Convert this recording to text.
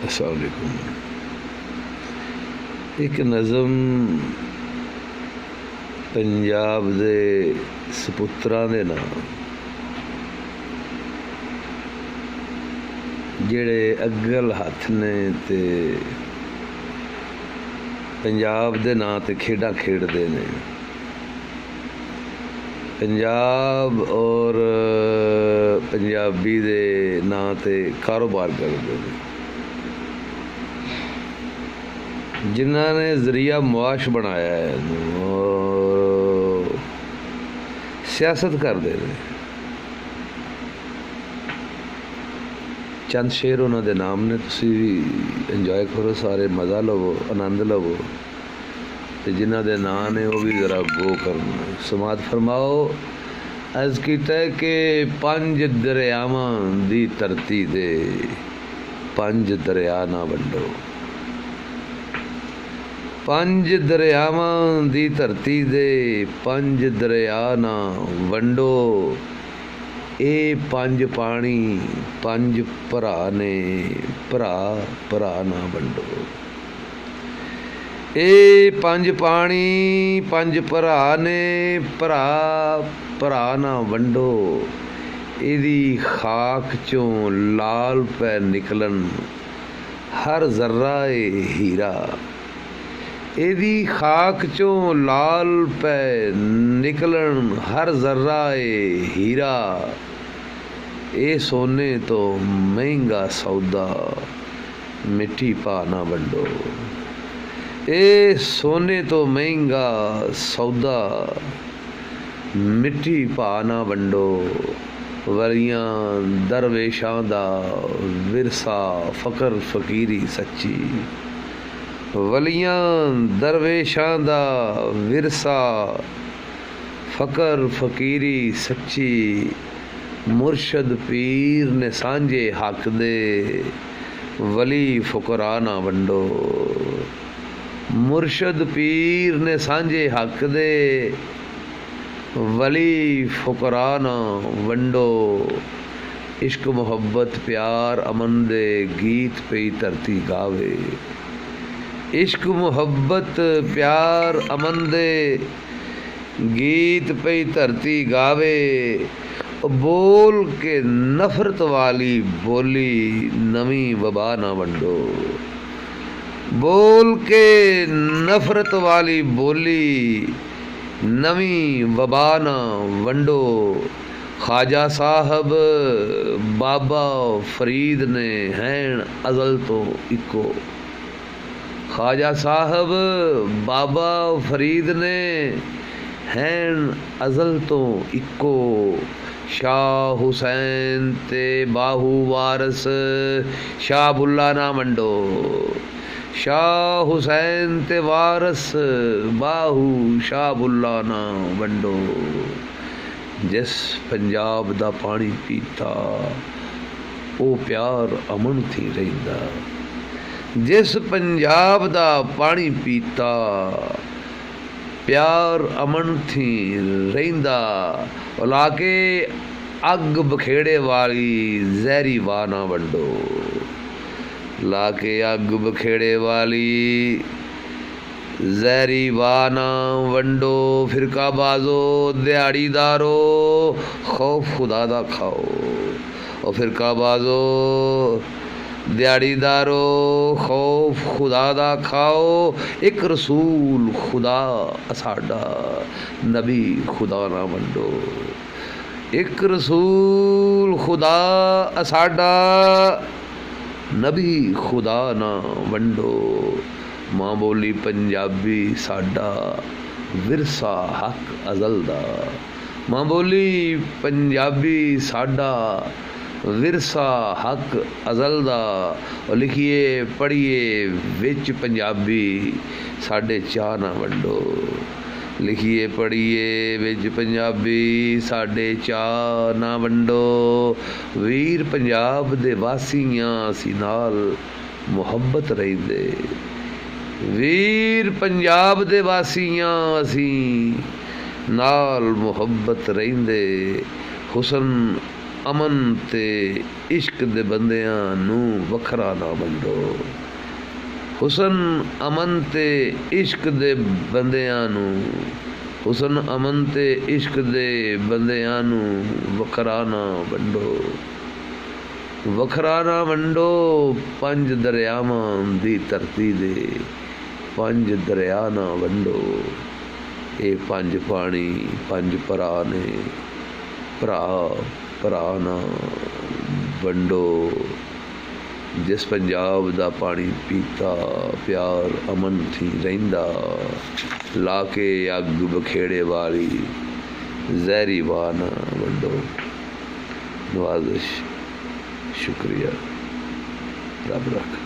अस्सलाम वालेकुम। एक नज़म पंजाब दे सपुत्रां दे नाम जेड़े अग्गल हत्थ ने ते पंजाब दे नां ते खेडां खेडदे ने। पंजाब और पंजाबी दे नां ते कारोबार करदे ने। जिन्हों ने जरिया मुआश बनाया है और सियासत करते हैं। चंद शेर उन्होंने नाम ने, तुसी भी इंजॉय करो, सारे मज़ा लवो, आनंद लवो, तो जिन्हों के नाम ने वो भी जरा गो करना। समात फरमाओ। अर्ज किया कि 5 दरियावां दी धरती दे 5 दरिया ना वंडो। 5 दरियावां दी धरती दे 5 दरिया ना वंडो। ए 5 पानी 5 भरा ने, भरा भरा ना वंडो। ए 5 पानी 5 भरा ने, भरा भरा ना वंडो। इदी खाक चों लाल पै निकलन हर जर्रा ए हीरा। इदी खाक चों लाल पै निकलन हर जर्रा ए हीरा। ए सोने तो महंगा सौदा मिट्टी पा ना वंडो। ए सोने तो महंगा सौदा मिट्टी पा ना वंडो। वलियां दरवेशां दा विरसा फकर फकीरी सच्ची। वलियां दरवेशां दा विरसा फकर फकीरी सच्ची। मुर्शद पीर ने सांझे हक दे वली फुकरा ना वंडो। मुर्शद पीर ने सांझे हक दे वली फुकरा ना वंडो। इश्क मुहब्बत प्यार अमन दे गीत पई धरती गावे। इश्क मुहब्बत प्यार अमन दे गीत पई धरती गावे। बोल के नफरत वाली बोली नवी वबा ना वंडो। बोल के नफरत वाली बोली नवी वबा ना वंडो। ख्वाजा साहब बाबा फरीद ने हैन अजल तो इको। ख्वाजा साहब बाबा फरीद ने हैन अजल तो इको। शाह हुसैन ते बाहू वारस शाह बुल्ला ना वंडो। शाह हुसैन ते वारस बाहू शाह बुल्ला ना वंडो। जिस पंजाब दा पानी पीता ओ प्यार अमन थी रहिंदा। जिस पंजाब दा पानी पीता प्यार अमन थी रहिंदा। लाके अग बखेड़े वाली जहरी वाह ना वंडो। लाके अग बखेड़े वाली जहरी वाह ना वंडो। फिरका बाजो दिहाड़ीदारो खौफ खुदा दा खाओ। और फिरका बाजो दिहाड़ीदारो खौफ खुदा दा खाओ। एक रसूल खुदा साडा नबी खुदा ना वंडो। एक रसूल खुदा साडा नबी खुदा ना वंडो। मां बोली पंजाबी साडा विरसा हक अजल दा। मां बोली पंजाबी साडा विरसा हक अजल दा। और लिखिए पढ़िए विच पंजाबी साडे चाह ना वंडो। लिखिए पढ़िए विच पंजाबी साडे चाह ना वंडो। वीर पंजाब दे वासियां असी नाल मुहब्बत रहिंदे। वीर पंजाब दे वासियां असी नाल मुहब्बत रहिंदे। हुसन अमन ते इश्क दे बंदियां नू वखरा ना वंडो। हुसन अमन ते इश्क दे बंदियां नू, हुसन अमन ते इश्क दे बंदियां नू वखरा ना वंडो। वखरा ना वंडो पंज दरियावां दी धरती दे, पंज दरिया ना वंडो। ये पंज पानी पंज भरा ने, भरा भरा ना वंडो। जिस पंजाब दा पानी पीता प्यार अमन थी रहिंदा, लाके अग बखेड़े वाली जहरी वाह ना वंडो। नवाजिश शुक्रिया, रब रख।